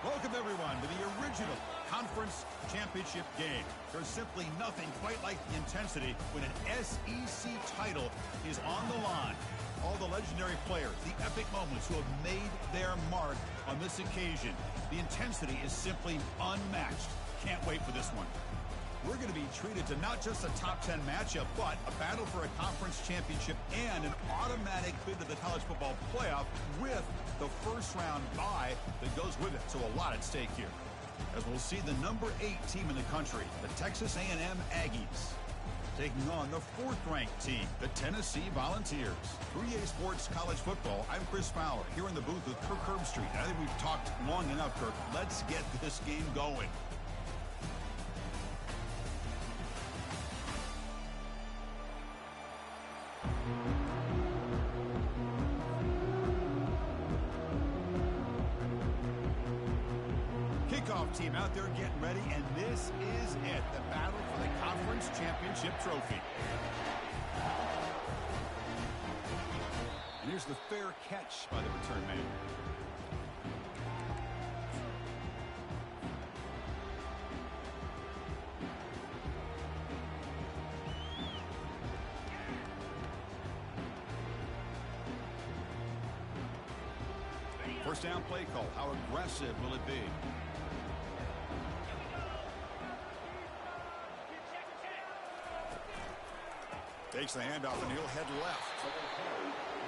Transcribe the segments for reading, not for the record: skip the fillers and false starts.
Welcome, everyone, to the original conference championship game. There's simply nothing quite like the intensity when an SEC title is on the line. All the legendary players, the epic moments who have made their mark on this occasion. The intensity is simply unmatched. Can't wait for this one. We're going to be treated to not just a top 10 matchup, but a battle for a conference championship and an automatic bid to the college football playoff with the first round bye that goes with it. So a lot at stake here. As we'll see the number 8 team in the country, the Texas A&M Aggies, taking on the 4th-ranked team, the Tennessee Volunteers. 3A Sports College Football, I'm Chris Fowler, here in the booth with Kirk Herbstreit. I think we've talked long enough, Kirk. Let's get this game going. Team out there getting ready, and this is it, the battle for the conference championship trophy. And here's the fair catch by the return man. First down play call. How aggressive will it be? Takes the handoff, and he'll head left.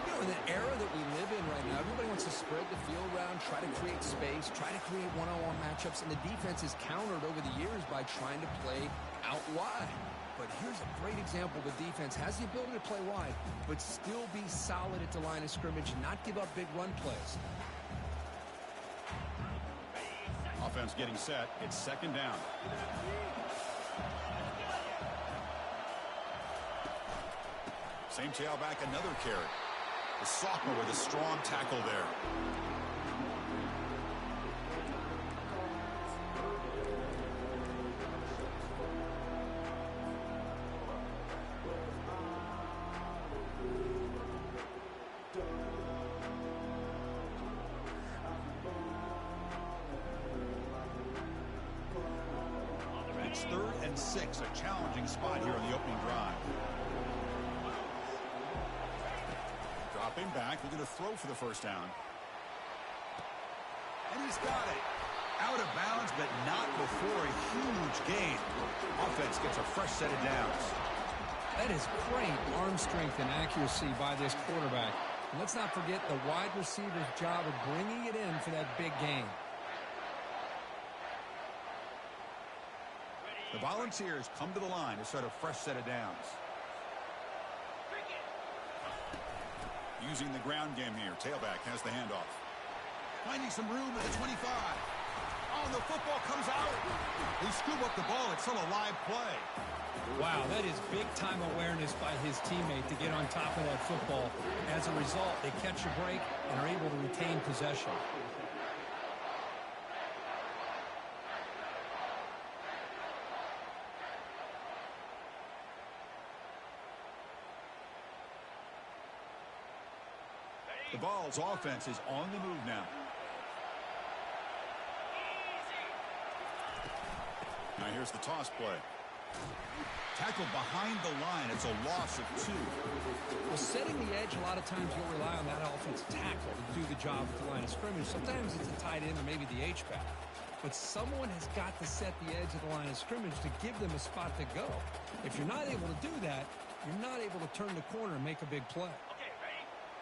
You know, in the era that we live in right now, everybody wants to spread the field around, try to create space, try to create one-on-one matchups, and the defense is countered over the years by trying to play out wide. But here's a great example. The defense has the ability to play wide, but still be solid at the line of scrimmage, not give up big run plays. Offense getting set. It's second down. Same tailback, another carry. The sophomore with a strong tackle there. It's 3rd and 6, a challenging spot here on the opening drive. Dropping back, looking to throw for the first down. And he's got it. Out of bounds, but not before a huge gain. Offense gets a fresh set of downs. That is great arm strength and accuracy by this quarterback. And let's not forget the wide receiver's job of bringing it in for that big gain. The Volunteers come to the line to start a fresh set of downs. Using the ground game here. Tailback has the handoff. Finding some room at the 25. Oh, the football comes out. They scoop up the ball. It's still a live play. Wow, that is big-time awareness by his teammate to get on top of that football. As a result, they catch a break and are able to retain possession. The Vols offense is on the move now. Now here's the toss play. Tackled behind the line. It's a loss of 2. Well, setting the edge, a lot of times you'll rely on that offensive tackle to do the job at the line of scrimmage. Sometimes it's a tight end or maybe the H-back. But someone has got to set the edge of the line of scrimmage to give them a spot to go. If you're not able to do that, you're not able to turn the corner and make a big play.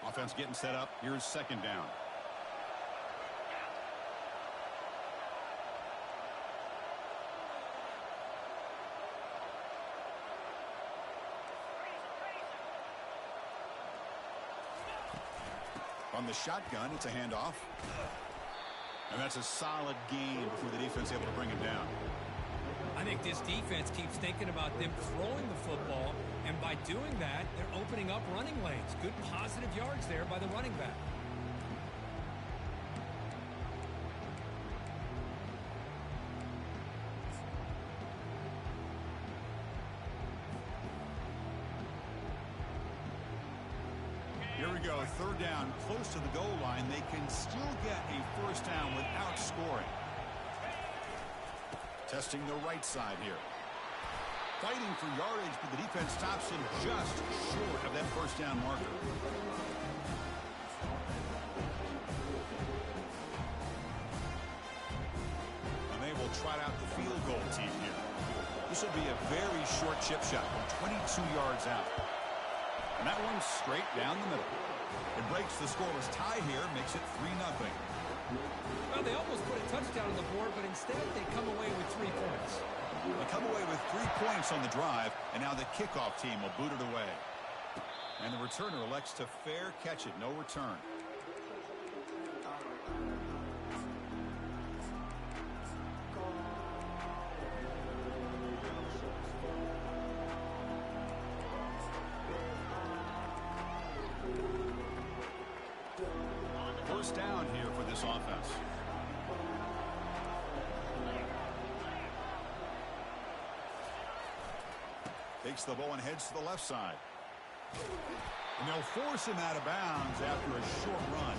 Offense getting set up. Here's second down. From the shotgun, it's a handoff. And that's a solid gain before the defense able to bring him down. I think this defense keeps thinking about them throwing the football, and by doing that, they're opening up running lanes. Good positive yards there by the running back. Here we go, third down, close to the goal line. They can still get a first down without scoring. Testing the right side here. Fighting for yardage, but the defense stops him just short of that first down marker. And they will trot out the field goal team here. This will be a very short chip shot from 22 yards out. And that one's straight down the middle. It breaks the scoreless tie here, makes it 3-0. Well, they almost put a touchdown on the board, but instead they come away with 3 points. They come away with 3 points on the drive, and now the kickoff team will boot it away. And the returner elects to fair catch it, no return. First down here for this offense. Takes the ball and heads to the left side. And they'll force him out of bounds after a short run.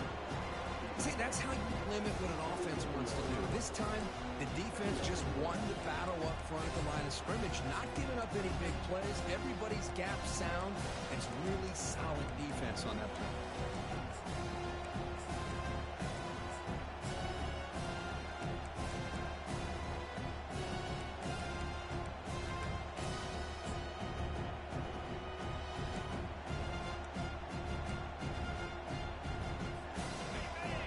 See, that's how you limit what an offense wants to do. This time, the defense just won the battle up front at the line of scrimmage, not giving up any big plays. Everybody's gap sound. It's really solid defense on that play.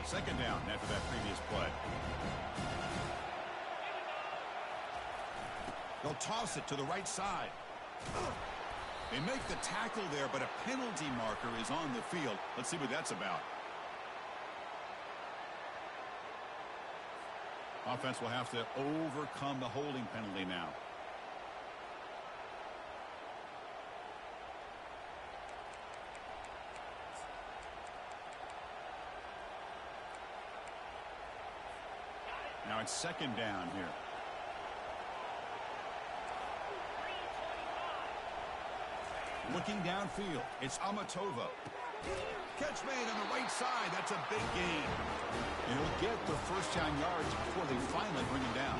Second down after that previous play. They'll toss it to the right side. They make the tackle there, but a penalty marker is on the field. Let's see what that's about. Offense will have to overcome the holding penalty now. Now it's second down here. Looking downfield, it's Amatova. Catch made on the right side. That's a big gain. And he'll get the first down yards before they finally bring him down.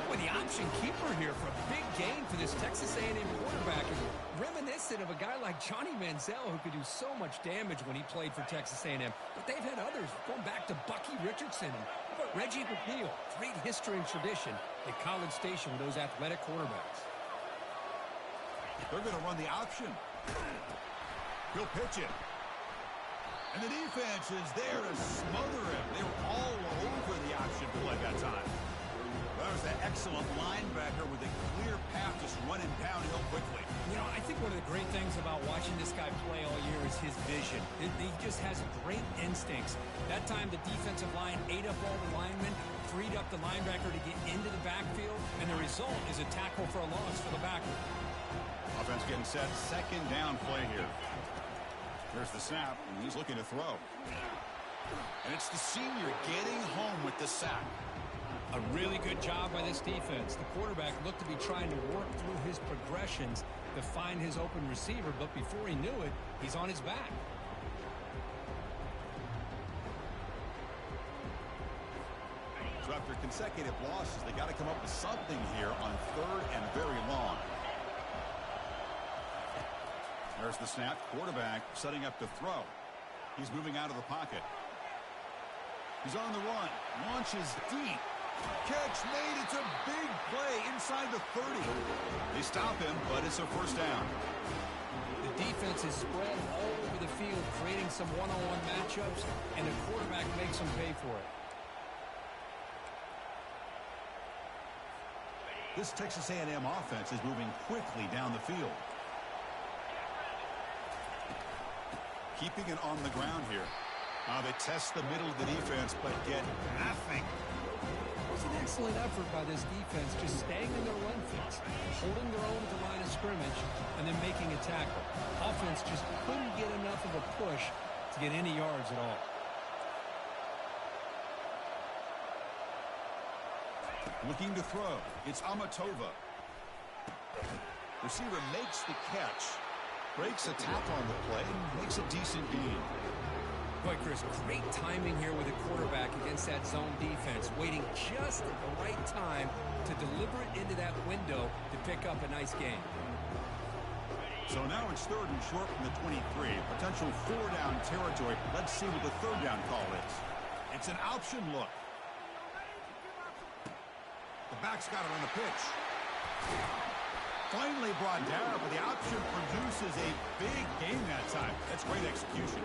Boy, the option keeper here for a big gain for this Texas A&M quarterback is reminiscent of a guy like Johnny Manziel, who could do so much damage when he played for Texas A&M. But they've had others, going back to Bucky Richardson and Reggie McNeil. Great history and tradition at College Station with those athletic quarterbacks. They're going to run the option. He'll pitch it. And the defense is there to smother him. They were all over the option play that time. That was an excellent linebacker with a clear path just running downhill quickly. You know, I think one of the great things about watching this guy play all year is his vision. He just has great instincts. That time, the defensive line ate up all the linemen, freed up the linebacker to get into the backfield, and the result is a tackle for a loss for the backer. Offense getting set. Second down play here. Here's the snap, and he's looking to throw. And it's the senior getting home with the sack. A really good job by this defense. The quarterback looked to be trying to work through his progressions to find his open receiver, but before he knew it, he's on his back. So after consecutive losses, they got to come up with something here on third and very long. There's the snap. Quarterback setting up to throw. He's moving out of the pocket. He's on the run. Launches deep. Catch made. It's a big play inside the 30. They stop him, but it's a first down. The defense is spread all over the field, creating some one-on-one matchups, and the quarterback makes them pay for it. This Texas A&M offense is moving quickly down the field. Keeping it on the ground here. They test the middle of the defense, but get nothing. It was an excellent effort by this defense, just staying in their run fits, holding their own at the line of scrimmage, and then making a tackle. Offense just couldn't get enough of a push to get any yards at all. Looking to throw. It's Amatova. Receiver makes the catch. Breaks a tackle on the play and makes a decent gain. Boy, Chris, great timing here with the quarterback against that zone defense, waiting just at the right time to deliver it into that window to pick up a nice gain. So now it's 3rd and short from the 23. Potential 4-down territory. Let's see what the 3rd down call is. It's an option look. The back's got it on the pitch. Finally brought down, but the option produces a big game that time. That's great execution.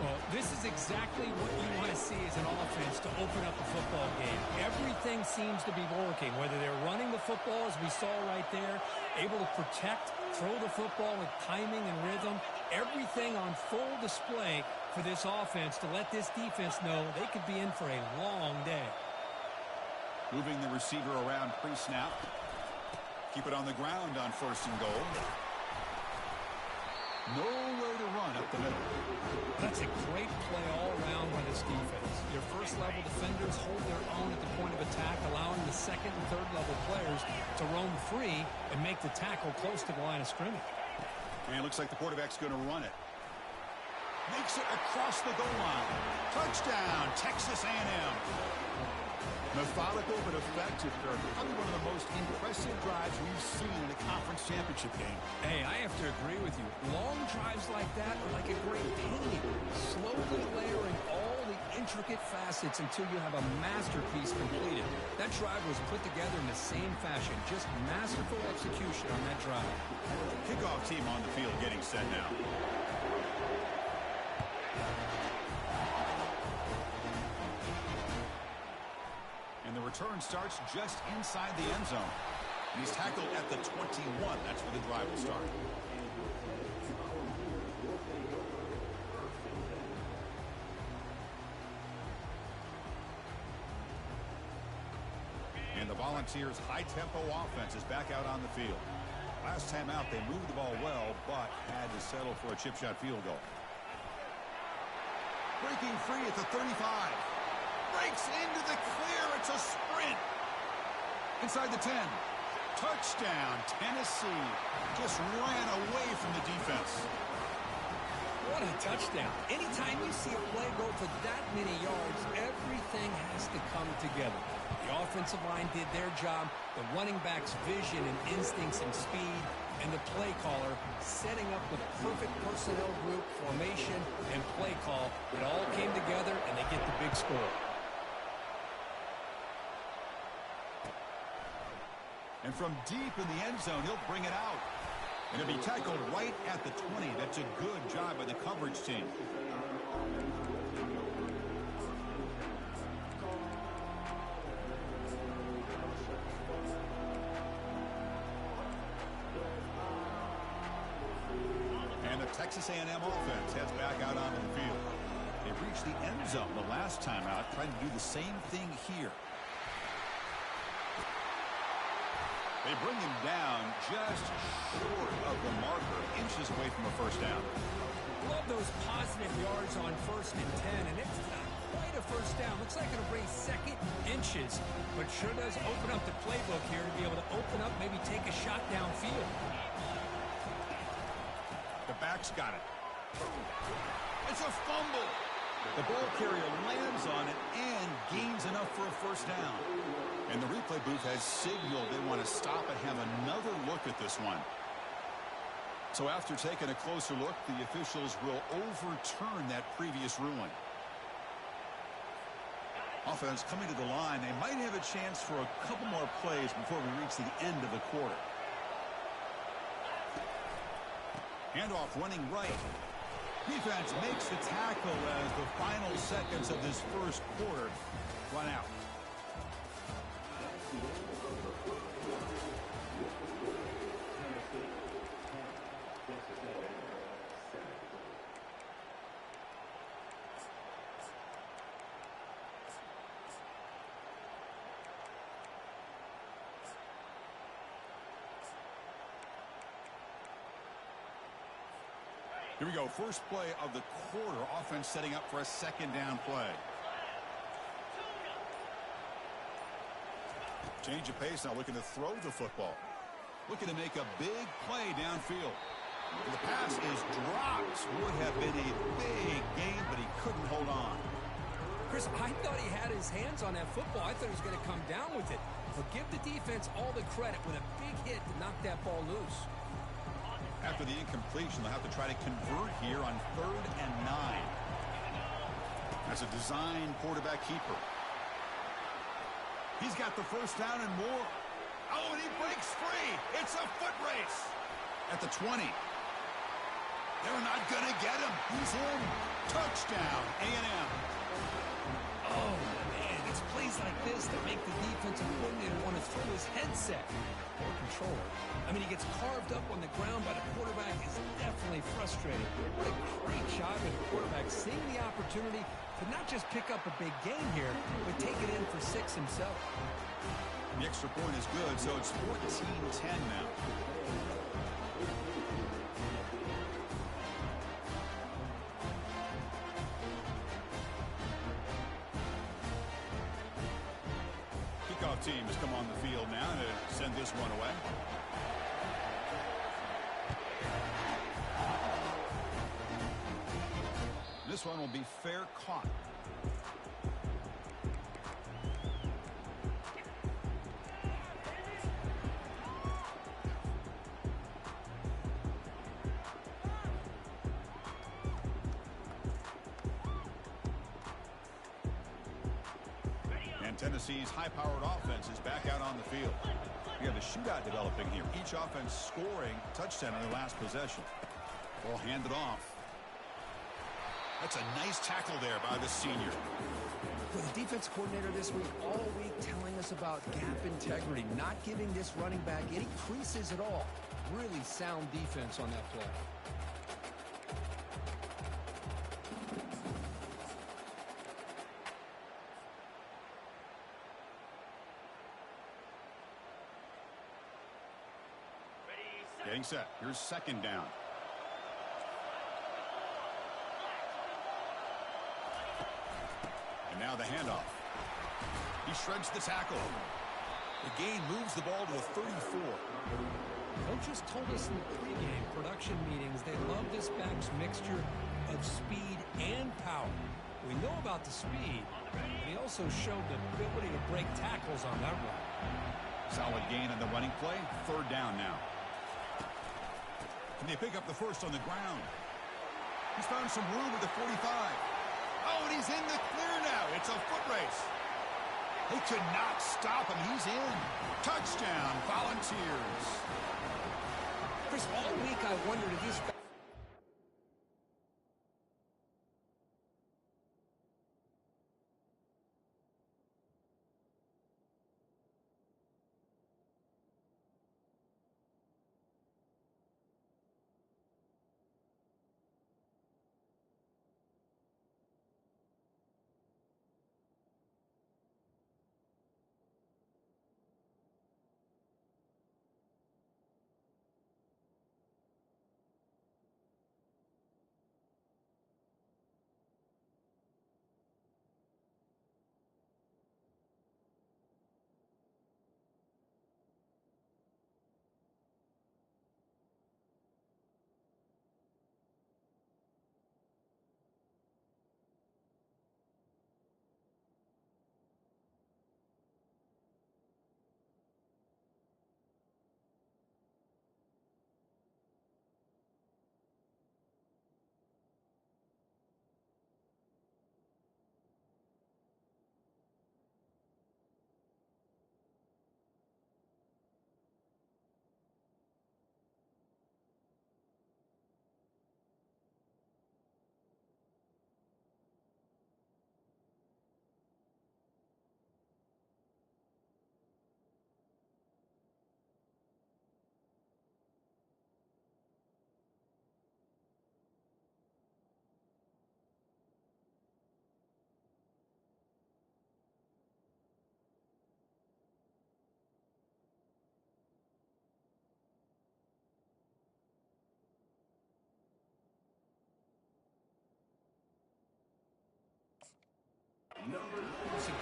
Well, this is exactly what you want to see as an offense to open up a football game. Everything seems to be working, whether they're running the football, as we saw right there, able to protect, throw the football with timing and rhythm, everything on full display for this offense to let this defense know they could be in for a long day. Moving the receiver around pre-snap. Keep it on the ground on 1st and goal. Nowhere to run up the middle. That's a great play all around by this defense. Your first-level defenders hold their own at the point of attack, allowing the 2nd and 3rd-level players to roam free and make the tackle close to the line of scrimmage. And it looks like the quarterback's going to run it. Makes it across the goal line. Touchdown, Texas A&M. Methodical but effective, Kirk. Probably one of the most impressive drives we've seen in a conference championship game. Hey, I have to agree with you. Long drives like that are like a great painting. Slowly layering all the intricate facets until you have a masterpiece completed. That drive was put together in the same fashion. Just masterful execution on that drive. Kickoff team on the field getting set now. The return starts just inside the end zone. And he's tackled at the 21. That's where the drive will start. And the Volunteers' high-tempo offense is back out on the field. Last time out, they moved the ball well, but had to settle for a chip shot field goal. Breaking free at the 35. Breaks into the clear. It's a sprint. Inside the 10. Touchdown, Tennessee. Just ran away from the defense. What a touchdown. Anytime you see a play go for that many yards, everything has to come together. The offensive line did their job, the running back's vision and instincts and speed, and the play caller setting up the perfect personnel group, formation, and play call. It all came together, and they get the big score. And from deep in the end zone, he'll bring it out. And he'll be tackled right at the 20. That's a good job by the coverage team. And the Texas A&M offense heads back out onto the field. They reached the end zone the last time out, trying to do the same thing here. They bring him down just short of the marker, inches away from a 1st down. Love those positive yards on 1st and 10, and it's not quite a 1st down. Looks like it'll bring 2nd inches, but sure does open up the playbook here to be able to open up, maybe take a shot downfield. The back's got it. It's a fumble. The ball carrier lands on it and gains enough for a 1st down. And the replay booth has signaled they want to stop and have another look at this one. So after taking a closer look, the officials will overturn that previous ruling. Offense coming to the line. They might have a chance for a couple more plays before we reach the end of the quarter. Handoff running right. Defense makes the tackle as the final seconds of this 1st quarter run out. Here we go. First play of the quarter. Offense setting up for a 2nd down play. Change of pace now, looking to throw the football. Looking to make a big play downfield. The pass is dropped. Would have been a big gain, but he couldn't hold on. Chris, I thought he had his hands on that football. I thought he was going to come down with it. But give the defense all the credit with a big hit to knock that ball loose. After the incompletion, they'll have to try to convert here on 3rd and 9. That's a design quarterback keeper. He's got the first down and more. Oh, and he breaks free. It's a foot race. At the 20. They're not going to get him. He's in. Touchdown, A&M. Oh, man, it's plays like this that make the defensive coordinator want to throw his headset or controller. I mean, he gets carved up on the ground by the quarterback. Is definitely frustrating. What a great job of the quarterback seeing the opportunity to not just pick up a big gain here, but take it in for 6 himself. The extra point is good, so it's 14-10 now. Kickoff team has come on the field now to send this one away. This one will be fair caught. And Tennessee's high-powered offense is back out on the field. We have a shootout developing here. Each offense scoring a touchdown on their last possession. Ball handed off. That's a nice tackle there by the senior. Well, the defense coordinator this week, all week telling us about gap integrity, not giving this running back any creases at all. Really sound defense on that play. Getting set. Here's 2nd down. And now the handoff. He shreds the tackle. The gain moves the ball to a 34. Coaches told us in the pregame production meetings they love this back's mixture of speed and power. We know about the speed, but he also showed the ability to break tackles on that run. Solid gain on the running play. 3rd down now. Can they pick up the first on the ground? He's found some room at the 45. Oh, and he's in the clear now. It's a foot race. They could not stop him. He's in. Touchdown, Volunteers. Chris, all week I wondered if this...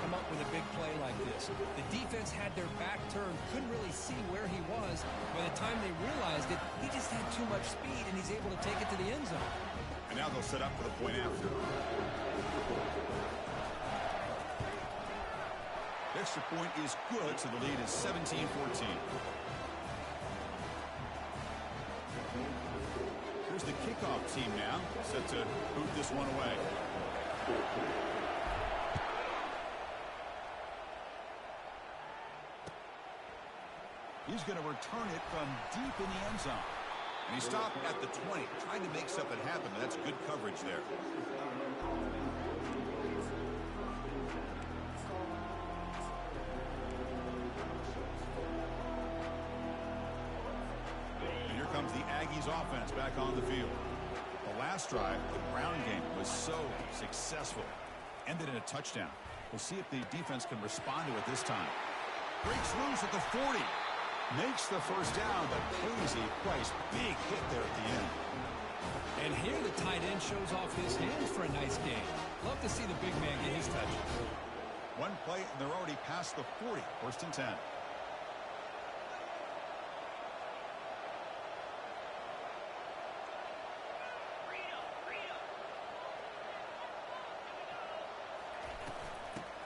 Come come up with a big play like this. The defense had their back turned, couldn't really see where he was. By the time they realized it, he just had too much speed, and he's able to take it to the end zone. And now they'll set up for the point after. Extra point is good, so the lead is 17-14. Here's the kickoff team now, set to boot this one away. He's going to return it from deep in the end zone. And he stopped at the 20, trying to make something happen. That's good coverage there. And here comes the Aggies offense back on the field. The last drive, the ground game, was so successful. Ended in a touchdown. We'll see if the defense can respond to it this time. Breaks loose at the 40. Makes the first down, but pays a price. Big hit there at the end. And here the tight end shows off his hands for a nice game. Love to see the big man get his touch. One play, and they're already past the 40. First and 10.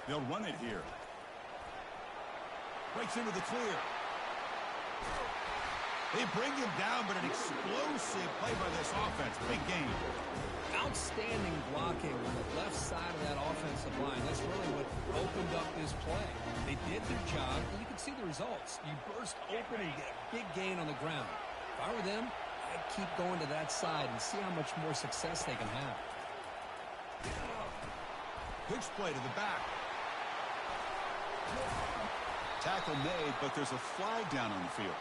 They'll run it here. Breaks into the clear. They bring him down, but an explosive play by this offense. Big game. Outstanding blocking on the left side of that offensive line. That's really what opened up this play. They did their job, and you can see the results. You burst open and get a big gain on the ground. If I were them, I'd keep going to that side and see how much more success they can have. Pitch play to the back. Tackle made, but there's a flag down on the field.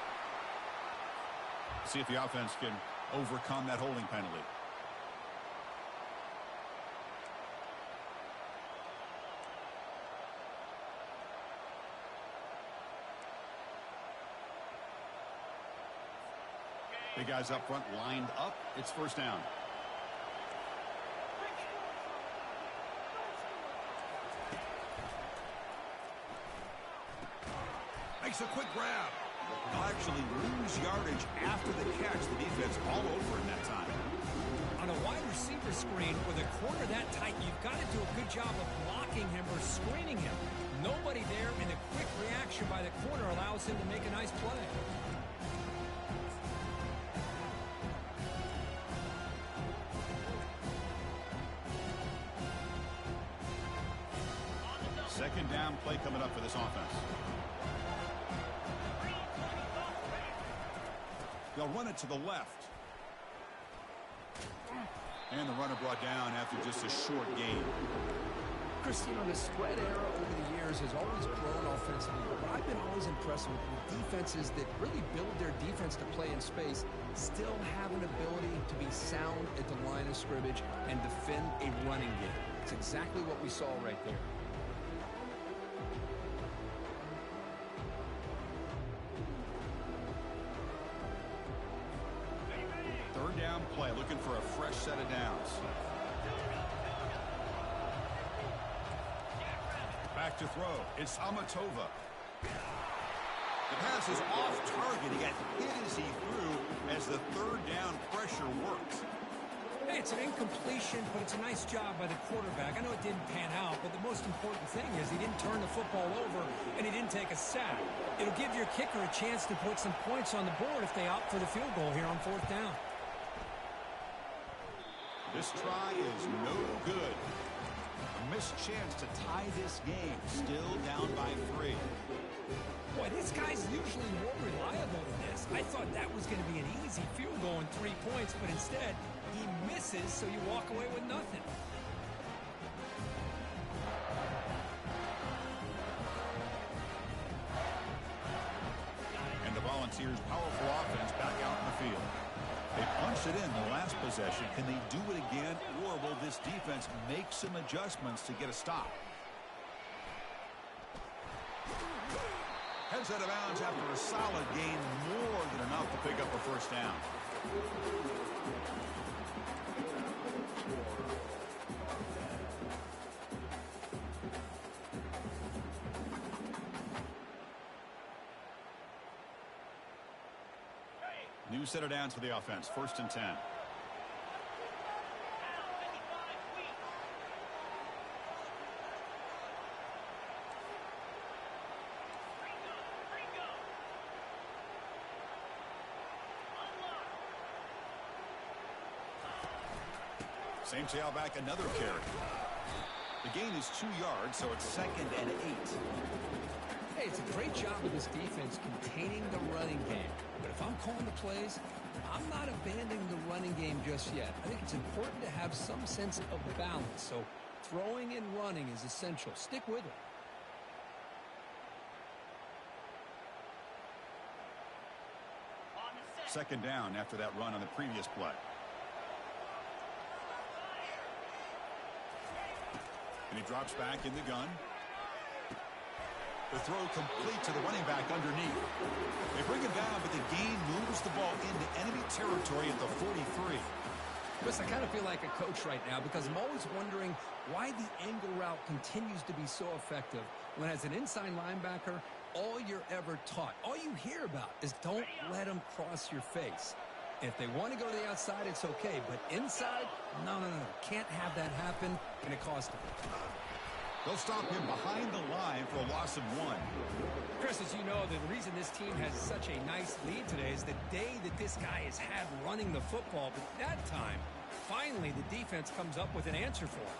See if the offense can overcome that holding penalty. The guys up front lined up. It's first down. Makes a quick grab. They'll actually lose yardage after the catch. The defense all over in that time. On a wide receiver screen with a corner that tight, you've got to do a good job of blocking him or screening him. Nobody there, and the quick reaction by the corner allows him to make a nice play. Second down play coming up for this offense. They'll run it to the left. And the runner brought down after just a short gain. Christine, on the spread era over the years has always grown offensively, but I've been always impressed with defenses that really build their defense to play in space, still have an ability to be sound at the line of scrimmage and defend a running game. It's exactly what we saw right there. Third down play, looking for a fresh set of downs. Back to throw. It's Amatova. The pass is off target. He got hit as he threw as the third down pressure worked. Hey, it's an incompletion, but it's a nice job by the quarterback. I know it didn't pan out, but the most important thing is he didn't turn the football over and he didn't take a sack. It'll give your kicker a chance to put some points on the board if they opt for the field goal here on fourth down. This try is no good. A missed chance to tie this game. Still down by 3. Boy, this guy's usually more reliable than this. I thought that was going to be an easy field goal and 3 points, but instead, he misses, so you walk away with nothing. And the Volunteers' powerful offense back out in the field. They punched it in the last possession. Can they do it again, or will this defense make some adjustments to get a stop? Heads out of bounds after a solid gain, more than enough to pick up a first down. set it down to the offense. 1st and 10. Same tailback, another carry. The gain is 2 yards, so it's 2nd and 8. Hey, it's a great job of this defense containing the running game. But if I'm calling the plays, I'm not abandoning the running game just yet. I think it's important to have some sense of balance. So throwing and running is essential. Stick with it. Second down after that run on the previous play. And he drops back in the gun. The throw complete to the running back underneath. They bring him down, but the gain moves the ball into enemy territory at the 43. Chris, I kind of feel like a coach right now because I'm always wondering why the angle route continues to be so effective when as an inside linebacker, all you're ever taught, all you hear about is don't let them cross your face. If they want to go to the outside, it's okay. But inside, no. Can't have that happen, and it cost them. They'll stop him behind the line for a loss of 1. Chris, as you know, the reason this team has such a nice lead today is the day that this guy has had running the football. But that time, finally, the defense comes up with an answer for him.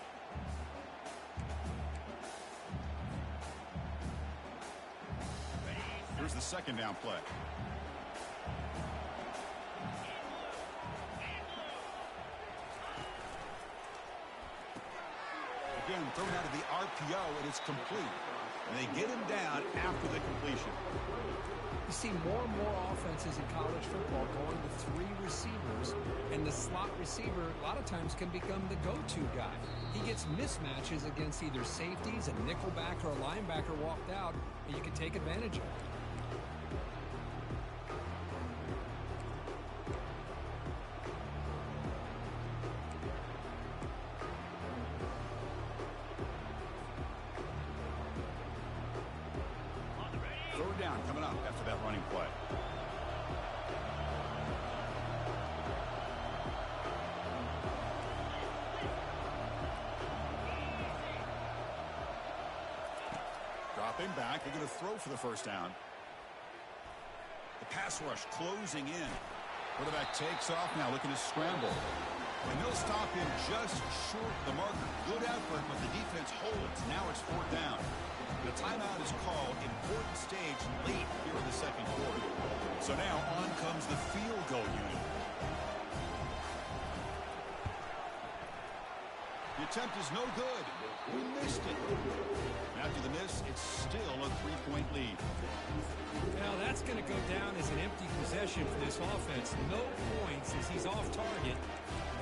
Here's the 2nd down play. Again, thrown out of the RPO, and it's complete. And they get him down after the completion. You see more and more offenses in college football going with 3 receivers, and the slot receiver a lot of times can become the go-to guy. He gets mismatches against either safeties, a nickelback, or a linebacker walked out, and you can take advantage of it. Third down coming up after that running play. Dropping back. They're going to throw for the 1st down. The pass rush closing in. Quarterback takes off now, looking to scramble. And they'll stop him just short of the marker. Good effort, but the defense holds. Now it's 4th down. The timeout is called. Important stage late here in the 2nd quarter. So now on comes the field goal unit. The attempt is no good. We missed it. After the miss, it's still a 3-point lead. Well, that's going to go down as an empty possession for this offense. No points as he's off target.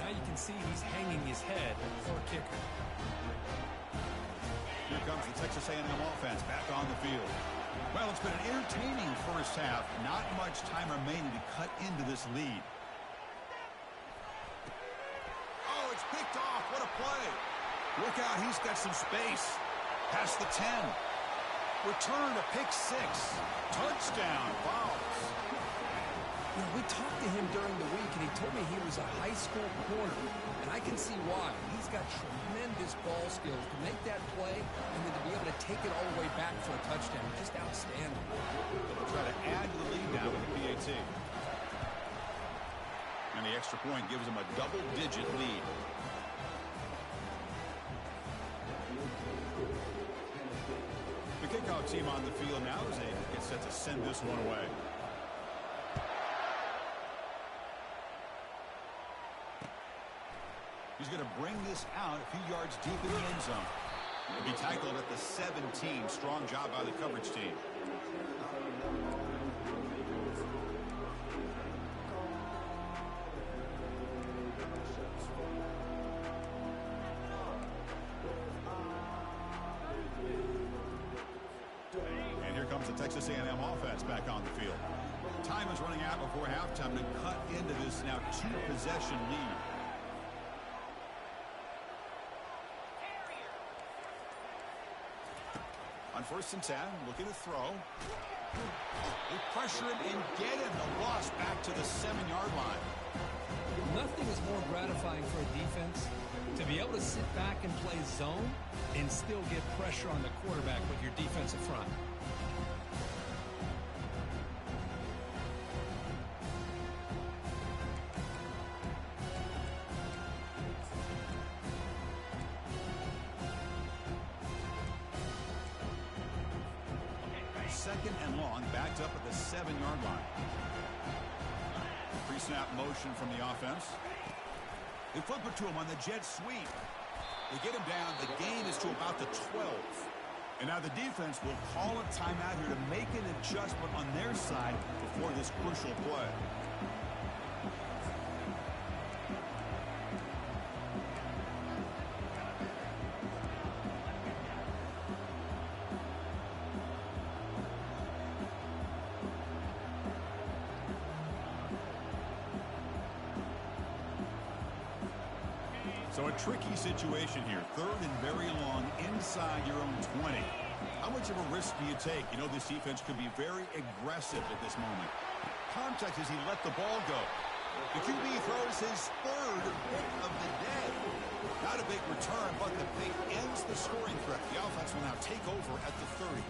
Now you can see he's hanging his head for a kicker. Here comes the Texas A&M offense back on the field. Well, it's been an entertaining first half. Not much time remaining to cut into this lead. Oh, it's picked off. What a play. Look out, he's got some space. Past the 10. Return to pick 6. Touchdown, Vols. You know, we talked to him during the week, and he told me he was a high school corner, and I can see why. He's got tremendous ball skills to make that play and then to be able to take it all the way back for a touchdown. Just outstanding. They'll try to add to the lead now with the PAT. And the extra point gives them a double-digit lead. The kickoff team on the field now as they get set to send this one away. He's going to bring this out a few yards deep in the end zone. He'll be tackled at the 17. Strong job by the coverage team. And here comes the Texas A&M offense back on the field. Time is running out before halftime to cut into this now 2-possession lead. On first and 10, looking to throw. They pressure him and get him. The loss back to the 7-yard line. Nothing is more gratifying for a defense to be able to sit back and play zone and still get pressure on the quarterback with your defensive front. Second and long, backed up at the 7-yard line. Pre-snap motion from the offense. They flip it to him on the jet sweep. They get him down. The gain is to about the 12. And now the defense will call a timeout here to make an adjustment on their side before this crucial play. So a tricky situation here. Third and very long inside your own 20. How much of a risk do you take? You know, this defense could be very aggressive at this moment. Context as he let the ball go. The QB throws his third hit of the day. Not a big return, but the pick ends the scoring threat. The offense will now take over at the 30.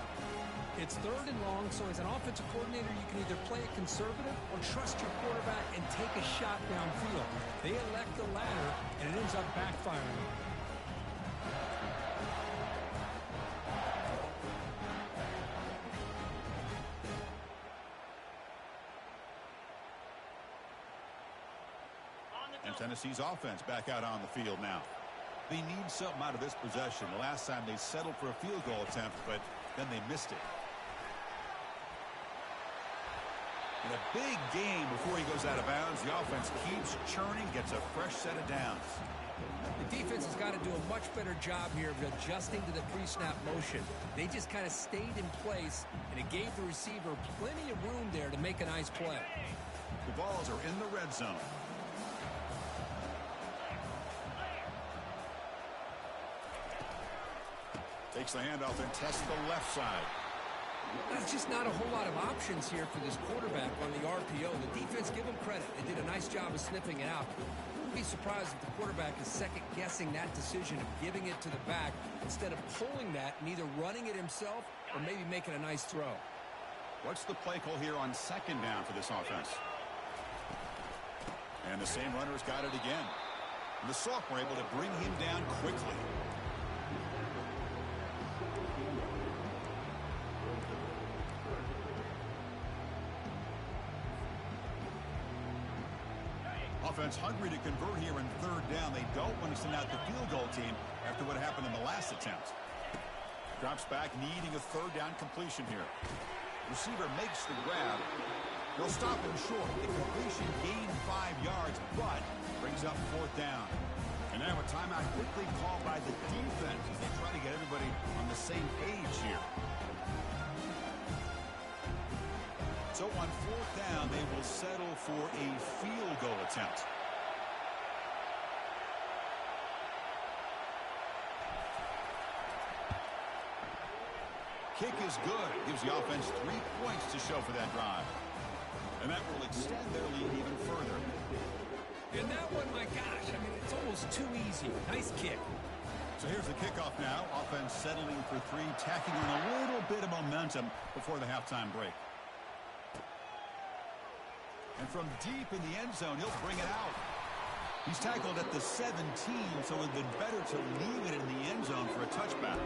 It's third and long, so as an offensive coordinator, you can either play it conservative or trust your quarterback and take a shot downfield. They elect the latter, and it ends up backfiring. And Tennessee's offense back out on the field now. They need something out of this possession. The last time they settled for a field goal attempt, but then they missed it. In a big game before he goes out of bounds, the offense keeps churning, gets a fresh set of downs. The defense has got to do a much better job here of adjusting to the pre-snap motion. They just kind of stayed in place, and it gave the receiver plenty of room there to make a nice play. The Vols are in the red zone. Takes the handoff and tests the left side. There's just not a whole lot of options here for this quarterback on the RPO. The defense, give them credit. They did a nice job of sniffing it out. Wouldn't be surprised if the quarterback is second-guessing that decision of giving it to the back instead of pulling that and either running it himself or maybe making a nice throw. What's the play call here on second down for this offense? And the same runner's got it again. And the sophomore able to bring him down quickly. Offense hungry to convert here in third down. They don't want to send out the field goal team after what happened in the last attempt. Drops back, needing a third down completion here. Receiver makes the grab. They'll stop him short. The completion gained 5 yards, but brings up fourth down. And now a timeout quickly called by the defense as they try to get everybody on the same page here. So on fourth down, they will settle for a field goal attempt. Kick is good. Gives the offense 3 points to show for that drive. And that will extend their lead even further. And that one, my gosh, I mean, it's almost too easy. Nice kick. So here's the kickoff now. Offense settling for 3, tacking on a little bit of momentum before the halftime break. And from deep in the end zone, he'll bring it out. He's tackled at the 17, so it would have been better to leave it in the end zone for a touchback.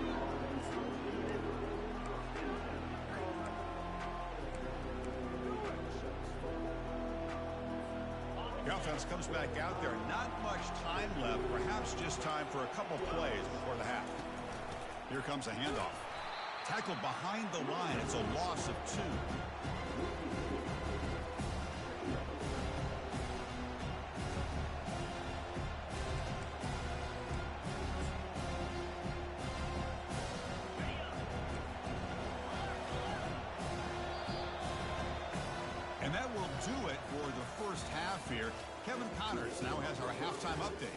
The offense comes back out there. Not much time left. Perhaps just time for a couple plays before the half. Here comes a handoff. Tackled behind the line. It's a loss of 2. And that will do it for the first half here. Kevin Connors now has our halftime update.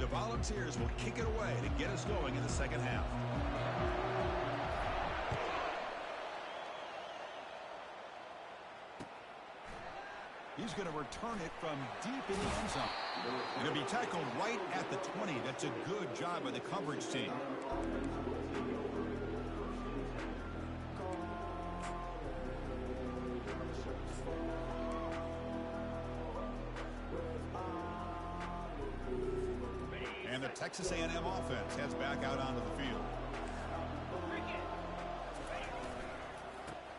The Volunteers will kick it away to get us going in the second half. He's going to return it from deep in the end zone. Going to be tackled right at the 20. That's a good job by the coverage team. And the Texas A&M offense heads back out onto the field.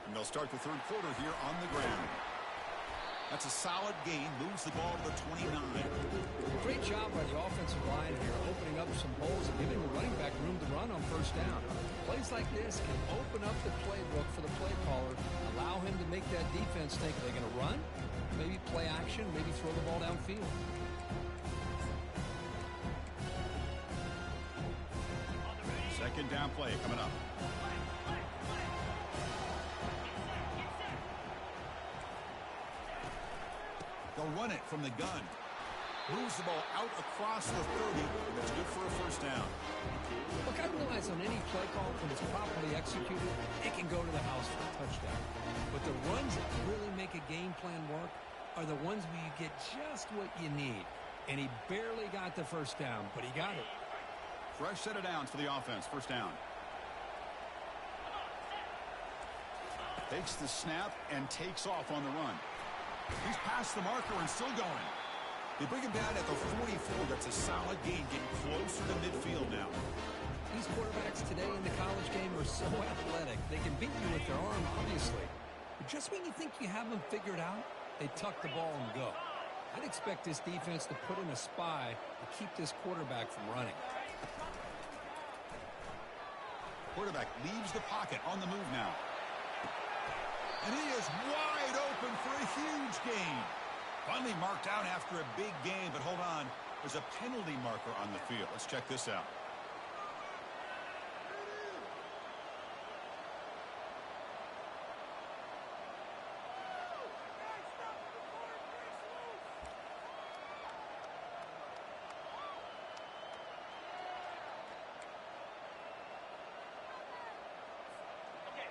And they'll start the third quarter here on the ground. That's a solid gain. Moves the ball to the 29. Great job by the offensive line here, opening up some holes and giving the running back room to run on first down. Plays like this can open up the playbook for the play caller, allow him to make that defense think, are they going to run? Maybe play action, maybe throw the ball downfield. Second down play coming up. They'll run it from the gun. Moves the ball out across the 30. That's good for a first down. Look, I realize on any play call, when it's properly executed, it can go to the house for a touchdown. But the runs that really make a game plan work are the ones where you get just what you need. And he barely got the first down, but he got it. Fresh set of downs for the offense. First down. Takes the snap and takes off on the run. He's past the marker and still going. They bring him down at the 44. That's a solid gain, getting closer to midfield now. These quarterbacks today in the college game are so athletic. They can beat you with their arm, obviously. But just when you think you have them figured out, they tuck the ball and go. I'd expect this defense to put in a spy to keep this quarterback from running. Quarterback leaves the pocket on the move now. And he is wide open for a huge gain. Finally marked out after a big gain, but hold on. There's a penalty marker on the field. Let's check this out.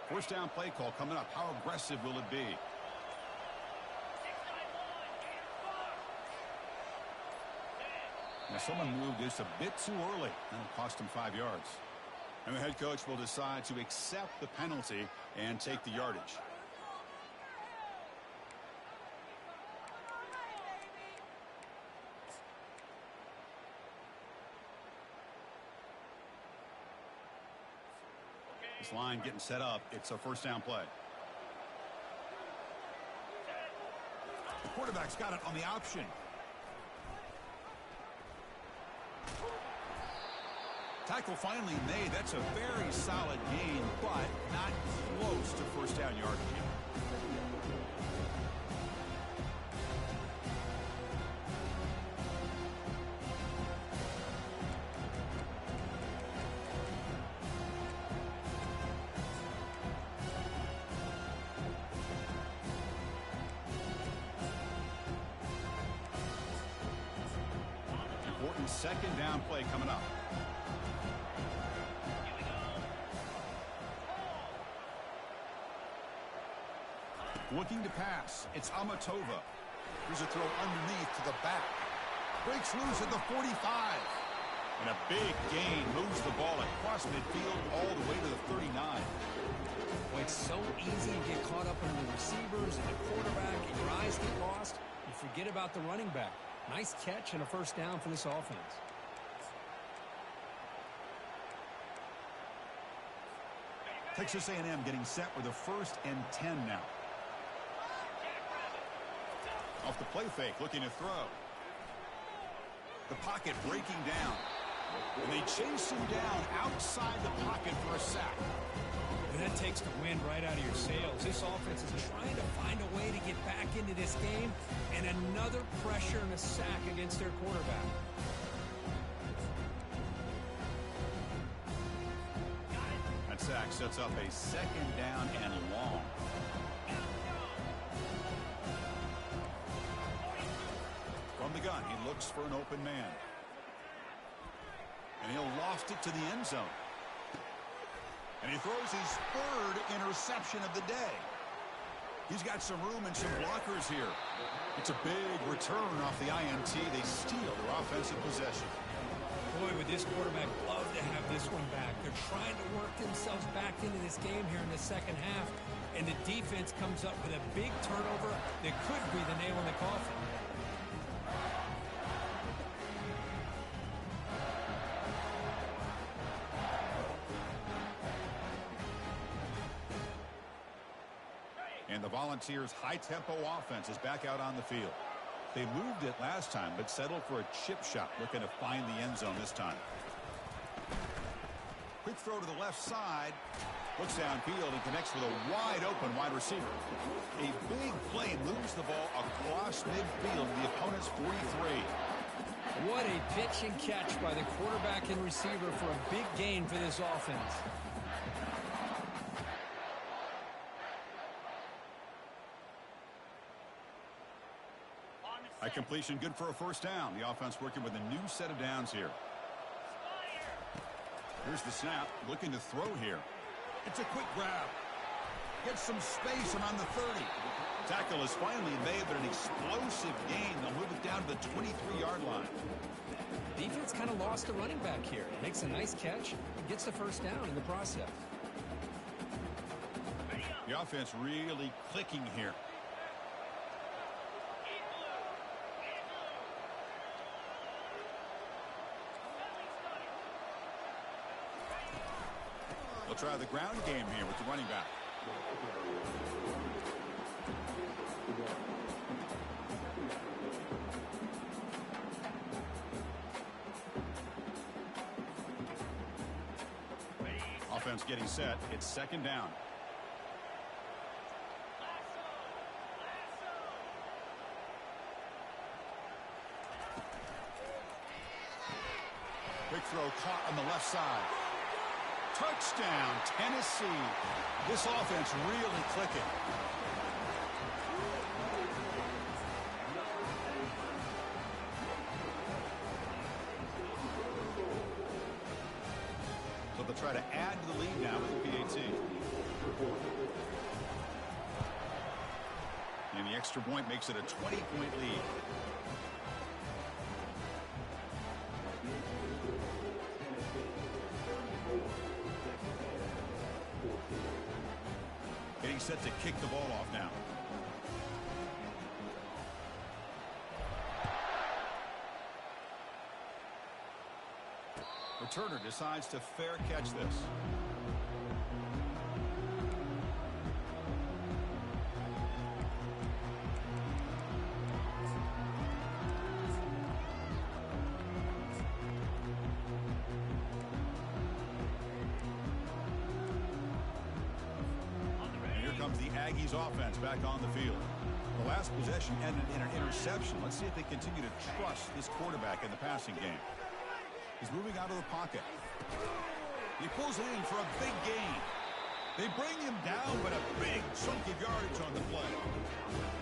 First down play call coming up. How aggressive will it be? Now someone moved just a bit too early. That'll cost him 5 yards. And the head coach will decide to accept the penalty and take the yardage. This line getting set up. It's a first down play. The quarterback's got it on the option. Tackle finally made. That's a very solid gain, but not close to first down yardage. Important second down play coming up. Looking to pass. It's Amatova. Here's a throw underneath to the back. Breaks loose at the 45. And a big gain moves the ball across midfield all the way to the 39. Well, it's so easy to get caught up in the receivers and the quarterback, and your eyes get lost. You forget about the running back. Nice catch and a first down for this offense. Texas A&M getting set with a 1st and 10 now. Off the play fake, looking to throw. The pocket breaking down. And they chase him down outside the pocket for a sack. And that takes the wind right out of your sails. This offense is trying to find a way to get back into this game, and another pressure and a sack against their quarterback. That sack sets up a second down and long. From the gun, he looks for an open man. And he'll loft it to the end zone. And he throws his third interception of the day. He's got some room and some blockers here. It's a big return off the INT. They steal their offensive possession. Boy, would this quarterback love to have this one back. They're trying to work themselves back into this game here in the second half. And the defense comes up with a big turnover that could be the nail in the coffin. And the Volunteers' high-tempo offense is back out on the field. They moved it last time, but settled for a chip shot, looking to find the end zone this time. Quick throw to the left side. Looks downfield and connects with a wide-open wide receiver. A big play moves the ball across midfield to the opponent's 43. What a pitch and catch by the quarterback and receiver for a big gain for this offense. A completion good for a first down. The offense working with a new set of downs here. Here's the snap. Looking to throw here. It's a quick grab. Gets some space around the 30. Tackle is finally made, but an explosive gain. They'll move it down to the 23-yard line. Defense kind of lost the running back here. Makes a nice catch and gets the first down in the process. The offense really clicking here. They'll try the ground game here with the running back. Offense getting set. It's second down. Quick throw caught on the left side. Touchdown, Tennessee. This offense really clicking. So they'll try to add to the lead now with the PAT. And the extra point makes it a 20-point lead. Getting set to kick the ball off now. Returner decides to fair catch this. Aggies offense back on the field. The last possession ended in an interception. Let's see if they continue to trust this quarterback in the passing game. He's moving out of the pocket. He pulls it in for a big gain. They bring him down, but a big chunk of yardage on the play.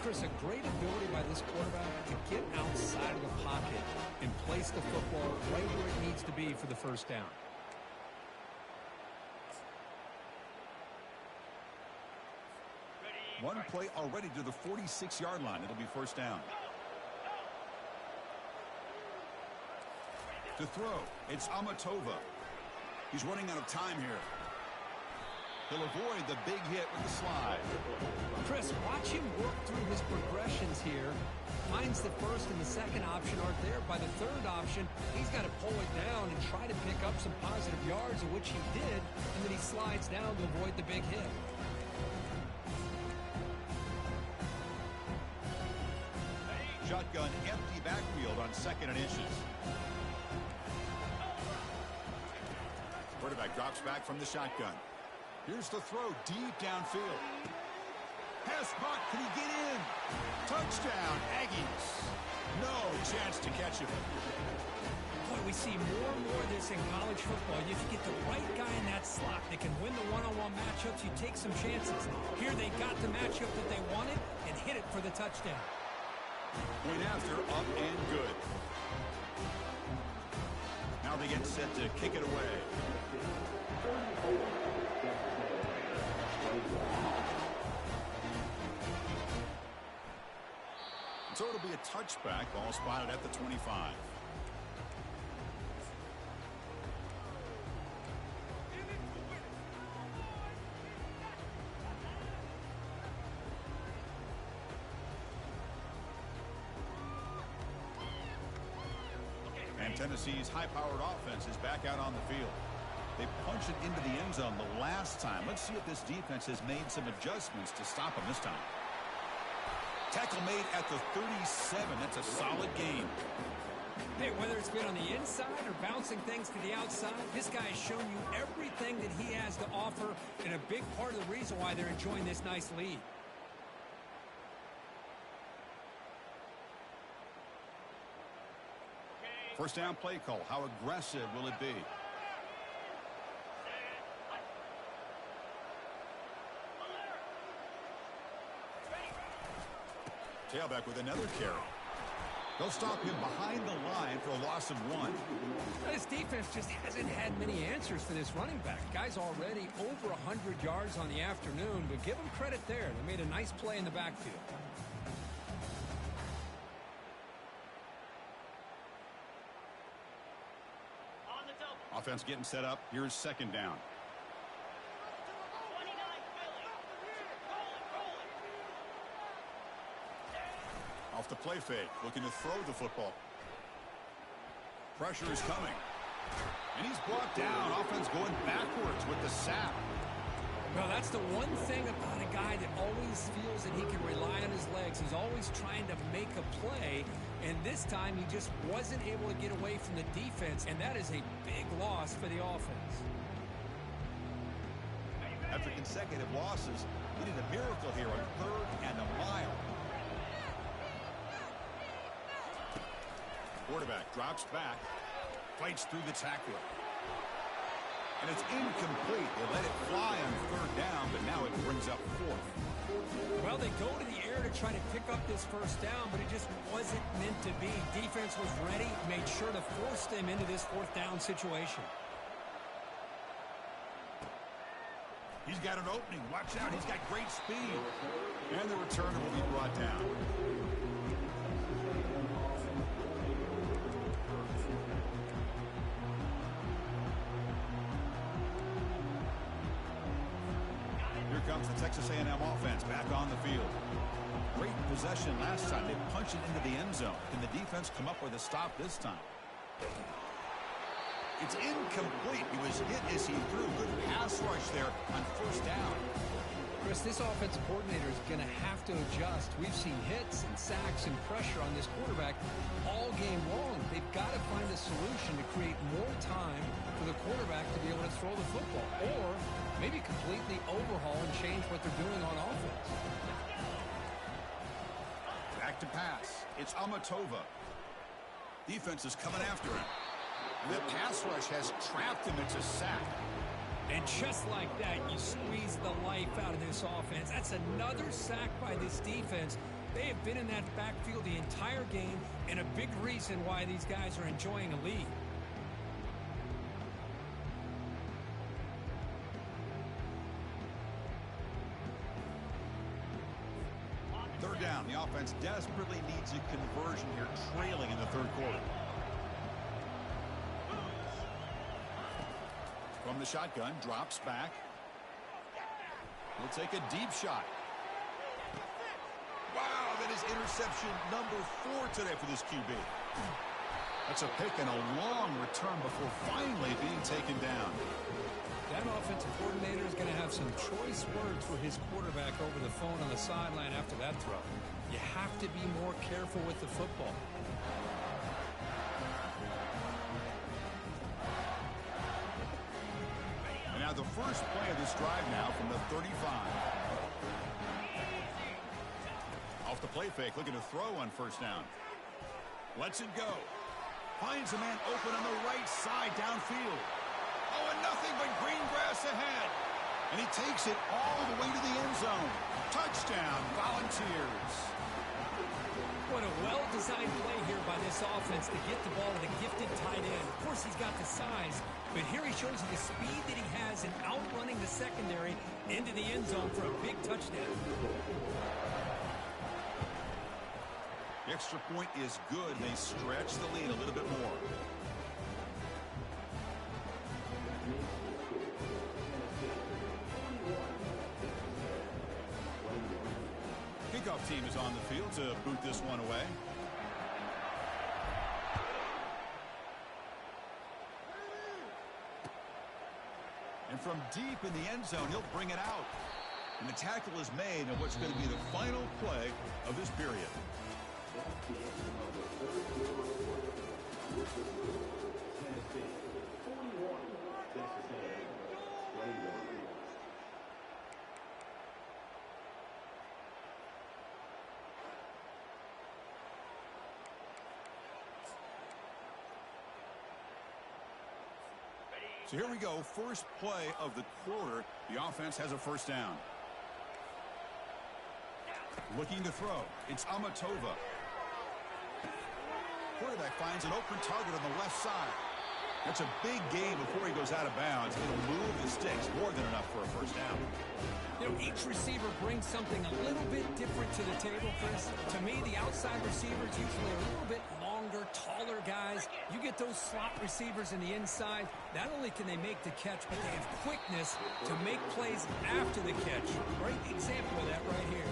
Chris, a great ability by this quarterback to get outside of the pocket and place the football right where it needs to be for the first down. One play already to the 46-yard line. It'll be first down. To throw, it's Amatova. He's running out of time here. He'll avoid the big hit with the slide. Chris, watch him work through his progressions here. Finds the first and the second option aren't there. By the third option, he's got to pull it down and try to pick up some positive yards, of which he did, and then he slides down to avoid the big hit. Shotgun, empty backfield on second and inches. Quarterback drops back from the shotgun. Here's the throw deep downfield. Pass caught. Can he get in? Touchdown, Aggies. No chance to catch him. Boy, we see more and more of this in college football. If you get the right guy in that slot that can win the one-on-one matchups, you take some chances. Here they got the matchup that they wanted and hit it for the touchdown. Point after, up and good. Now they get set to kick it away. So it'll be a touchback. Ball spotted at the 25. And Tennessee's high-powered offense is back out on the field. They punched it into the end zone the last time. Let's see if this defense has made some adjustments to stop them this time. Tackle made at the 37. That's a solid gain. Hey, whether it's been on the inside or bouncing things to the outside, this guy has shown you everything that he has to offer, and a big part of the reason why they're enjoying this nice lead. First down play call. How aggressive will it be? Tailback with another carry. They'll stop him behind the line for a loss of 1. This defense just hasn't had many answers for this running back. Guy's already over 100 yards on the afternoon, but give him credit there. They made a nice play in the backfield. Offense getting set up. Here's second down. Off the play fake, looking to throw the football. Pressure is coming. And he's brought down. Offense going backwards with the sack. Well, that's the one thing about a guy that always feels that he can rely on his legs. He's always trying to make a play, and this time he just wasn't able to get away from the defense, and that is a big loss for the offense. After consecutive losses, he did a miracle here on 3rd and a mile. Quarterback drops back, fights through the tackler. And it's incomplete. They let it fly on 3rd down, but now it brings up 4th. Well, they go to the air to try to pick up this first down, but it just wasn't meant to be. Defense was ready, made sure to force them into this 4th down situation. He's got an opening. Watch out. He's got great speed. And the returner will be brought down. Here comes the Texas A&M offense back on the field. Great possession last time. They punched it into the end zone. Can the defense come up with a stop this time? It's incomplete. He was hit as he threw. Good pass rush there on 1st down. Chris, this offensive coordinator is going to have to adjust. We've seen hits and sacks and pressure on this quarterback all game long. They've got to find a solution to create more time for the quarterback to be able to throw the football, or maybe completely overhaul and change what they're doing on offense. Back to pass. It's Amatova. Defense is coming after him. The pass rush has trapped him. It's a sack. And just like that, you squeeze the life out of this offense. That's another sack by this defense. They have been in that backfield the entire game, and a big reason why these guys are enjoying a lead. Third down. The offense desperately needs a conversion here, trailing in the 3rd quarter. From the shotgun, drops back. He'll take a deep shot. Wow, that is interception number 4 today for this QB. That's a pick and a long return before finally being taken down. That offensive coordinator is going to have some choice words for his quarterback over the phone on the sideline after that throw. You have to be more careful with the football. And now the first play of this drive now from the 35. Off the play fake, looking to throw on 1st down. Lets it go. Finds a man open on the right side downfield. Oh, and nothing but green grass ahead. And he takes it all the way to the end zone. Touchdown, Volunteers. What a well-designed play here by this offense to get the ball to the gifted tight end. Of course, he's got the size, but here he shows you the speed that he has in outrunning the secondary into the end zone for a big touchdown. The extra point is good. They stretch the lead a little bit more. Kickoff team is on the field to boot this one away. And from deep in the end zone, he'll bring it out. And the tackle is made on what's going to be the final play of this period. So here we go, first play of the quarter. The offense has a first down. Looking to throw. It's Amatova. Quarterback finds an open target on the left side. That's a big gain before he goes out of bounds. It'll move the sticks, more than enough for a first down. You know, each receiver brings something a little bit different to the table, Chris. To me, the outside receivers usually are a little bit longer, taller guys. You get those slot receivers in the inside. Not only can they make the catch, but they have quickness to make plays after the catch. Great example of that right here.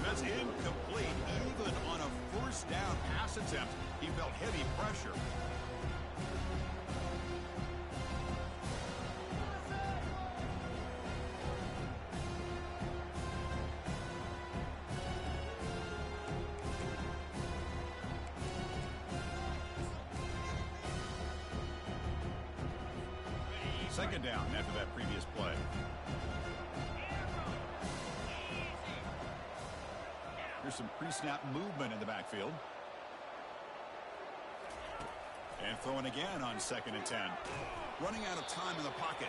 That's incomplete. Even on a first down pass attempt, he felt heavy pressure. Second down after that previous play. Here's some pre-snap movement in the backfield. And throwing again on 2nd and 10. Running out of time in the pocket.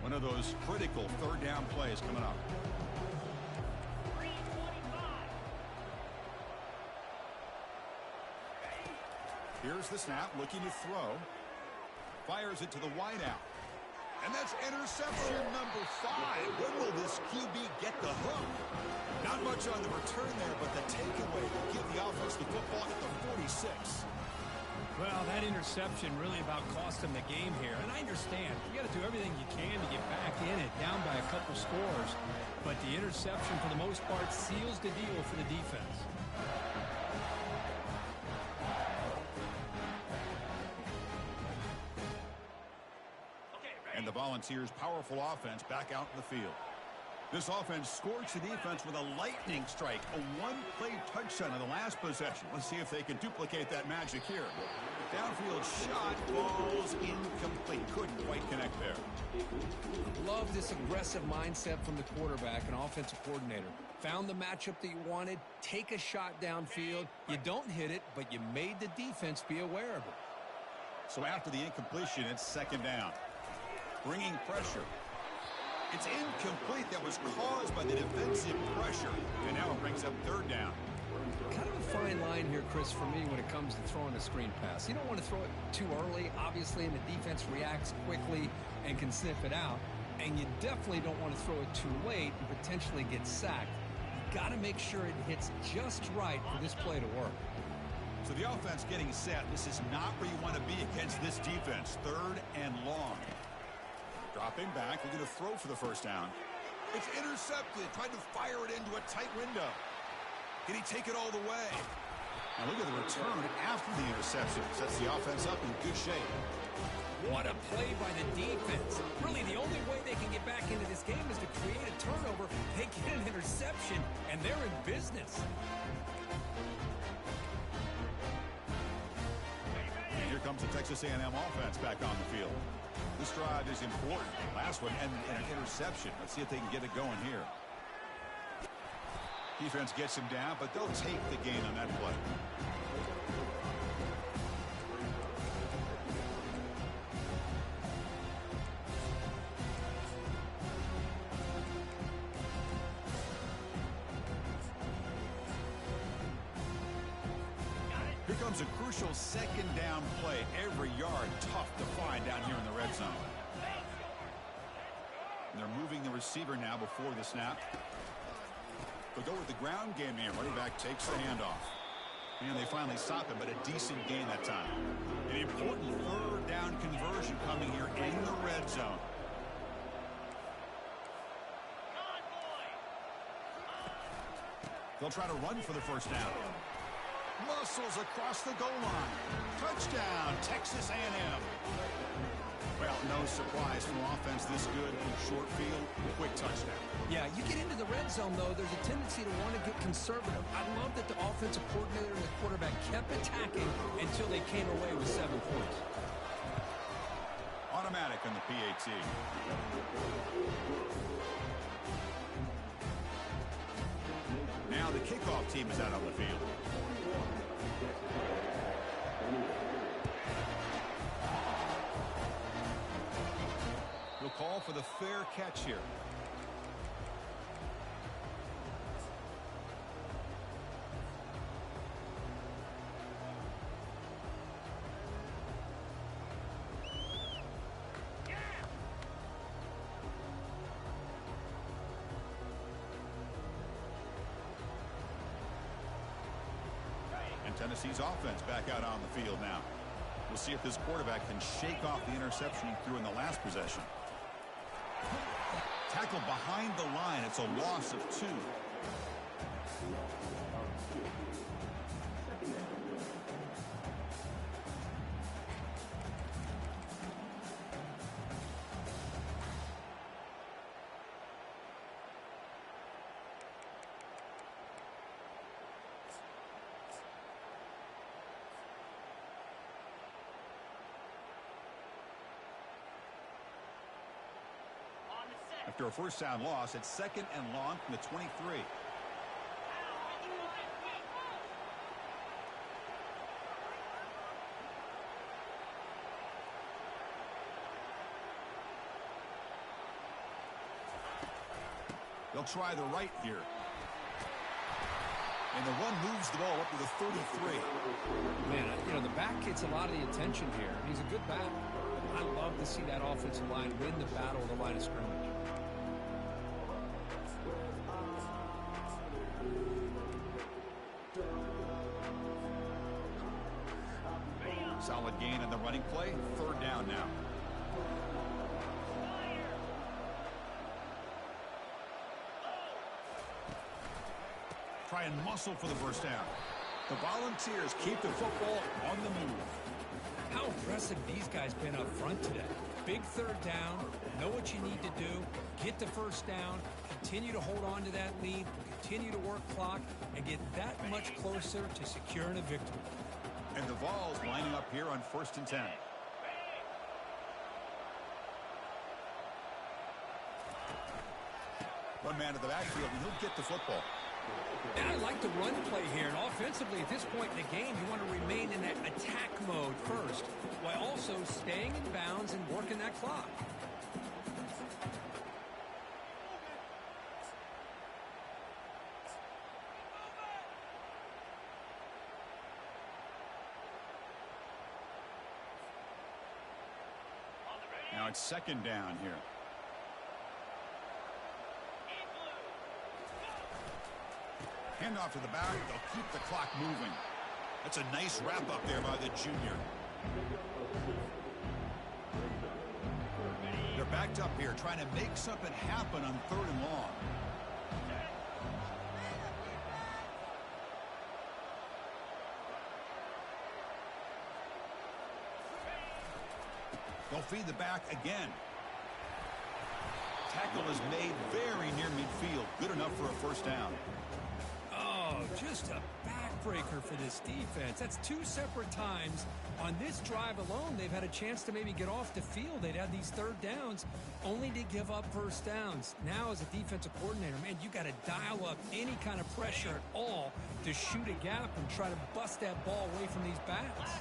One of those critical third down plays coming up. Here's the snap, looking to throw. Fires it to the wideout. And that's interception number 5. When will this QB get the hook? Not much on the return there, but the takeaway will give the offense the football at the 46. Well, that interception really about cost them the game here. And I understand. You got to do everything you can to get back in it, down by a couple scores. But the interception, for the most part, seals the deal for the defense. And the Volunteers' powerful offense back out in the field. This offense scorched the defense with a lightning strike, a one-play touchdown in the last possession. Let's see if they can duplicate that magic here. Downfield shot, falls incomplete. Couldn't quite connect there. Love this aggressive mindset from the quarterback and offensive coordinator. Found the matchup that you wanted, take a shot downfield. You don't hit it, but you made the defense be aware of it. So after the incompletion, it's 2nd down. Bringing pressure. It's incomplete. That was caused by the defensive pressure. And now it brings up 3rd down. Kind of a fine line here, Chris, for me when it comes to throwing a screen pass. You don't want to throw it too early, obviously, and the defense reacts quickly and can sniff it out. And you definitely don't want to throw it too late and potentially get sacked. You got to make sure it hits just right for this play to work. So the offense getting set. This is not where you want to be against this defense. 3rd and long. Dropping back, looking to throw for the first down. It's intercepted, tried to fire it into a tight window. Can he take it all the way? Now look at the return after the interception. Sets the offense up in good shape. What a play by the defense. Really, the only way they can get back into this game is to create a turnover. They get an interception, and they're in business. And here comes the Texas A&M offense back on the field. This drive is important. Last one ended in an interception. Let's see if they can get it going here. Defense gets him down, but they'll take the gain on that play. Here comes a crucial second down play. Every yard tough to find down here in the red zone. And they're moving the receiver now before the snap. They'll go with the ground game here. Running back takes the handoff. And they finally stop him, but a decent gain that time. An important third down conversion coming here in the red zone. They'll try to run for the first down. Muscles across the goal line. Touchdown, Texas A&M. Well, no surprise from offense this good in short field. Quick touchdown. Yeah, you get into the red zone, though, there's a tendency to want to get conservative. I love that the offensive coordinator and the quarterback kept attacking until they came away with 7 points. Automatic on the PAT. Now the kickoff team is out on the field. He'll call for the fair catch here. And Tennessee's offense back out on the field now. We'll see if this quarterback can shake off the interception he threw in the last possession. Tackle behind the line. It's a loss of 2. After a first down loss, it's 2nd and long from the 23. They'll try the right here. And the one moves the ball up to the 33. Man, you know, the back gets a lot of the attention here. He's a good back. I love to see that offensive line win the battle of the line of scrimmage. Solid gain in the running play. 3rd down now. Try and muscle for the first down. The Volunteers keep the football on the move. How impressive these guys been up front today. Big 3rd down. Know what you need to do. Get the first down. Continue to hold on to that lead. Continue to work clock. And get that much closer to securing a victory. And the Vols lining up here on 1st and 10. One man to the backfield, and he'll get the football. And I like the run play here. And offensively, at this point in the game, you want to remain in that attack mode first, while also staying in bounds and working that clock. Now it's 2nd down here. Handoff to the back. They'll keep the clock moving. That's a nice wrap up there by the junior. They're backed up here trying to make something happen on 3rd and long. They'll feed the back again. Tackle is made very near midfield. Good enough for a first down. Oh, just a heartbreaker for this defense. That's two separate times on this drive alone. They've had a chance to maybe get off the field. They'd had these third downs only to give up first downs. Now as a defensive coordinator, man, you got to dial up any kind of pressure at all to shoot a gap and try to bust that ball away from these backs.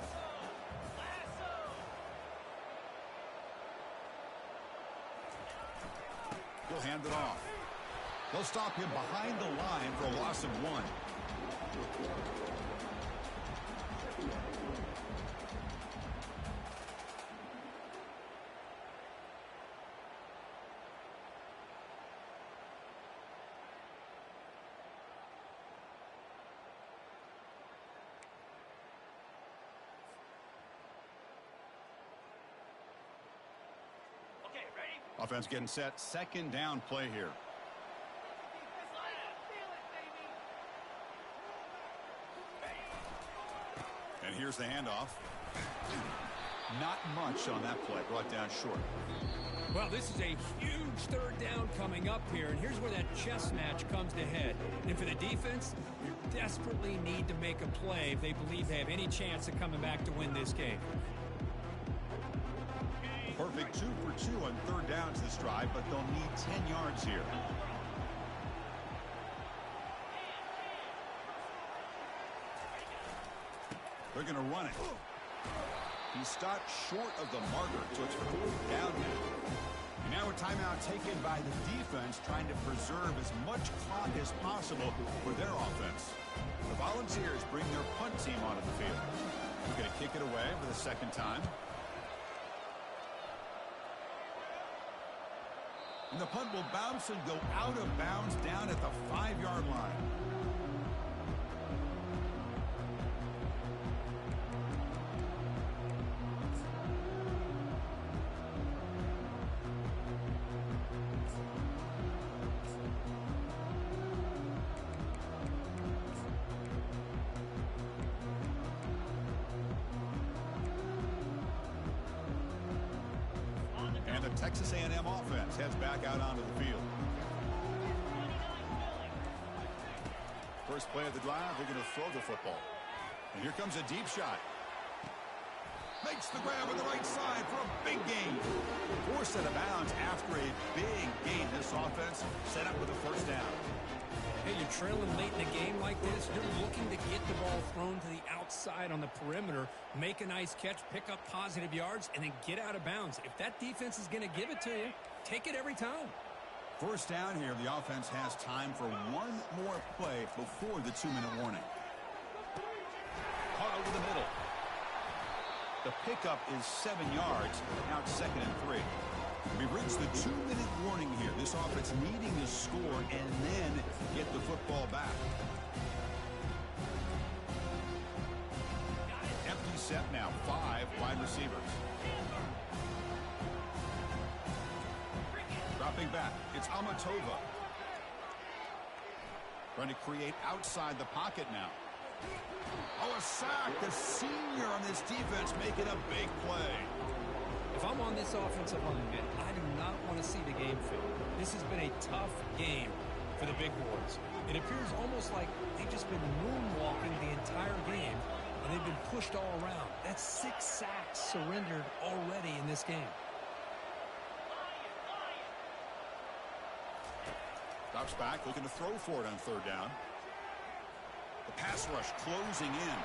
He'll hand it off. They'll stop him behind the line for a loss of 1. Offense getting set. Second down play here. And here's the handoff. Not much on that play. Brought down short. Well, this is a huge third down coming up here, and here's where that chess match comes to head. And for the defense, they desperately need to make a play if they believe they have any chance of coming back to win this game. Perfect 2 for 2 on third downs this drive, but they'll need 10 yards here. They're going to run it. He stopped short of the marker, so it's 4th down now. And now a timeout taken by the defense, trying to preserve as much clock as possible for their offense. The Volunteers bring their punt team onto the field. They're going to kick it away for the second time. And the punt will bounce and go out of bounds down at the 5-yard line. And the Texas A&M offense heads back out onto the field. First play of the drive, they're going to throw the football. And here comes a deep shot. Makes the grab on the right side for a big gain. Forced out of bounds after a big gain. This offense set up with a first down. Hey, you're trailing late in a game like this. You're looking to get the ball thrown to the outside on the perimeter, make a nice catch, pick up positive yards, and then get out of bounds. If that defense is going to give it to you, take it every time. First down here, the offense has time for one more play before the 2-minute warning. Caught over the middle. The pickup is 7 yards. Now it's 2nd and 3. We've reached the 2-minute warning here. This offense needing to score and then get the football back. Empty set now. 5 wide receivers. Dropping back. It's Amatova. Trying to create outside the pocket now. Oh, a sack. The senior on this defense making a big play. If I'm on this offensive line, man, I do not want to see the game fail. This has been a tough game for the big boys. It appears almost like they've just been moonwalking the entire game, and they've been pushed all around. That's 6 sacks surrendered already in this game. Drops back, looking to throw for it on third down. The pass rush closing in.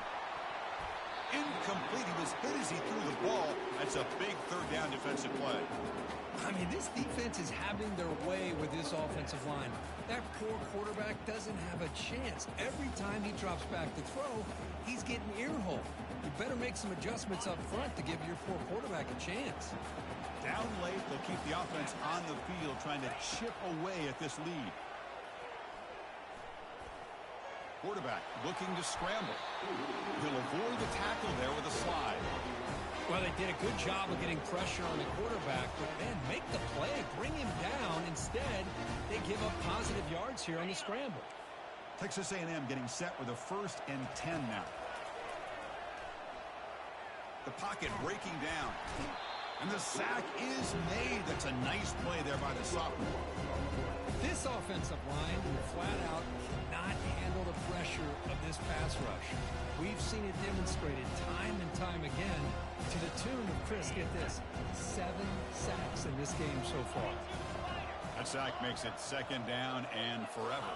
Incomplete. He was hit as he threw the ball. That's a big third down defensive play. I mean, this defense is having their way with this offensive line. That poor quarterback doesn't have a chance. Every time he drops back to throw, he's getting earholed. You better make some adjustments up front to give your poor quarterback a chance. Down late, they'll keep the offense on the field trying to chip away at this lead. Quarterback looking to scramble. He'll avoid the tackle there with a slide. Well, they did a good job of getting pressure on the quarterback, but then make the play, bring him down. Instead, they give up positive yards here on the scramble. Texas A&M getting set with a 1st and 10 now. The pocket breaking down. And the sack is made. That's a nice play there by the sophomore. This offensive line flat out cannot handle the pressure of this pass rush. We've seen it demonstrated time and time again to the tune of, Chris, get this, 7 sacks in this game so far. That sack makes it second down and forever.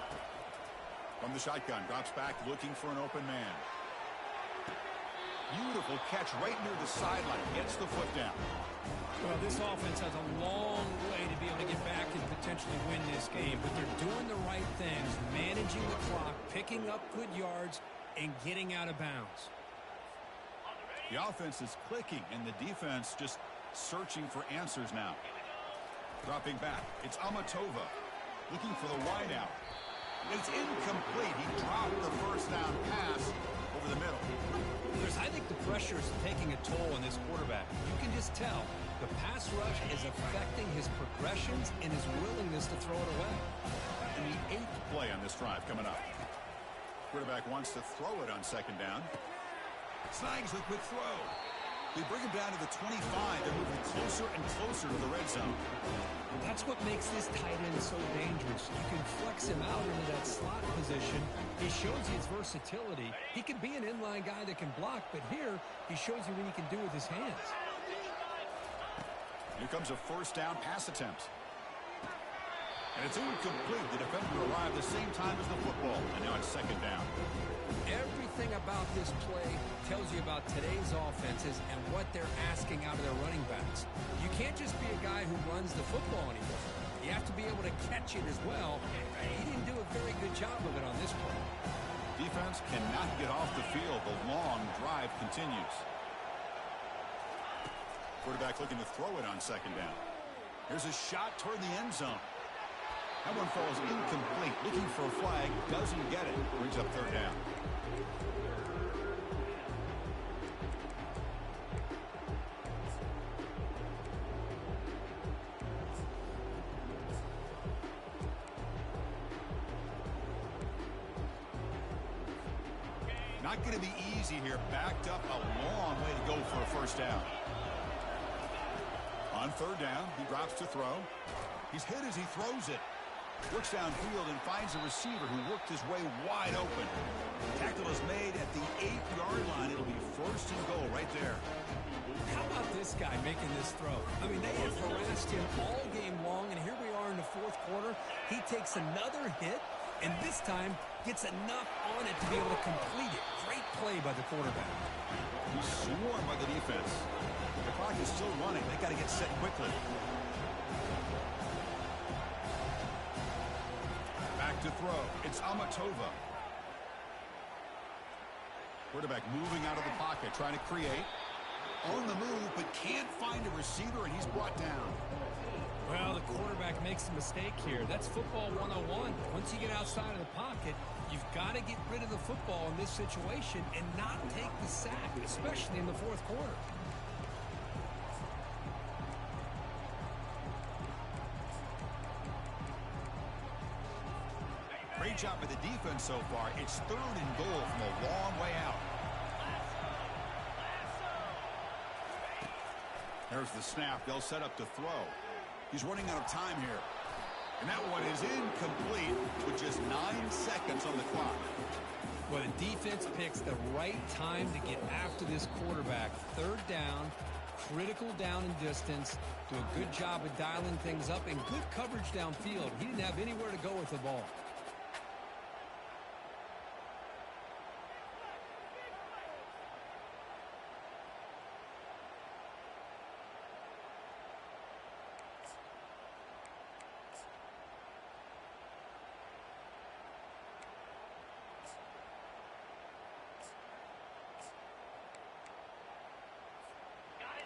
From the shotgun, drops back looking for an open man. Beautiful catch right near the sideline. Gets the foot down. Well, this offense has a long way to be able to get back and potentially win this game, but they're doing the right things, managing the clock, picking up good yards, and getting out of bounds. The offense is clicking, and the defense just searching for answers now. Dropping back, it's Amatova looking for the wideout. It's incomplete. He dropped the first down pass over the middle. Chris, I think the pressure is taking a toll on this quarterback. You can just tell the pass rush is affecting his progressions and his willingness to throw it away. And the 8th play on this drive coming up. Quarterback wants to throw it on second down. Snags the quick throw. They bring him down to the 25. They're moving closer and closer to the red zone. That's what makes this tight end so dangerous. You can flex him out into that slot position. He shows you his versatility. He can be an inline guy that can block, but here he shows you what he can do with his hands. Here comes a first down pass attempt. And it's incomplete. The defender arrived the same time as the football, and now it's second down. Everything about this play tells you about today's offenses and what they're asking out of their running backs. You can't just be a guy who runs the football anymore. You have to be able to catch it as well. He didn't do a very good job of it on this play. Defense cannot get off the field. The long drive continues. Quarterback looking to throw it on second down. Here's a shot toward the end zone. That one falls incomplete. Looking for a flag. Doesn't get it. Brings up third down. Not going to be easy here. Backed up a long way to go for a first down. On third down, he drops to throw. He's hit as he throws it. Works downfield and finds a receiver who worked his way wide open. Tackle is made at the 8-yard line. It'll be first and goal right there. How about this guy making this throw? I mean, they have harassed him all game long, and here we are in the fourth quarter. He takes another hit, and this time gets enough on it to be able to complete it. Great play by the quarterback. He's swarmed by the defense. The clock is still running. They got to get set quickly. Back to throw. It's Amatova. Quarterback moving out of the pocket, trying to create. On the move, but can't find a receiver, and he's brought down. Well, the quarterback makes a mistake here. That's football 101. Once you get outside of the pocket, you've got to get rid of the football in this situation and not take the sack, especially in the fourth quarter. Great job by the defense so far. It's third and goal from a long way out. There's the snap. They'll set up to throw. He's running out of time here. And that one is incomplete with just 9 seconds on the clock. Well, the defense picks the right time to get after this quarterback. Third down, critical down and distance. Do a good job of dialing things up and good coverage downfield. He didn't have anywhere to go with the ball.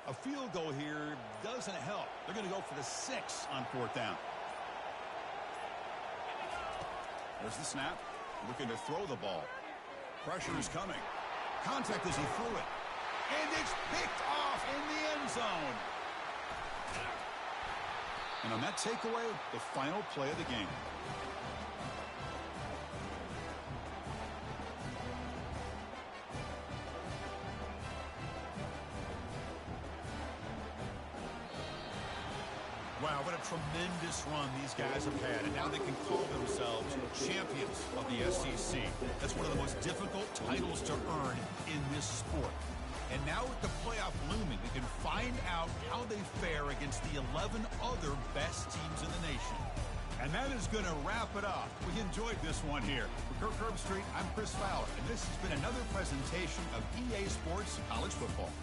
A field goal here doesn't help. They're going to go for the 6 on fourth down. There's the snap. Looking to throw the ball. Pressure is coming. Contact as he threw it. And it's picked off in the end zone. And on that takeaway, the final play of the game. Wow, what a tremendous run these guys have had, and now they can call themselves champions of the SEC. That's one of the most difficult titles to earn in this sport. And now with the playoff looming, we can find out how they fare against the 11 other best teams in the nation. And that is going to wrap it up. We enjoyed this one here. For Kirk Herbstreit, I'm Chris Fowler, and this has been another presentation of EA Sports College Football.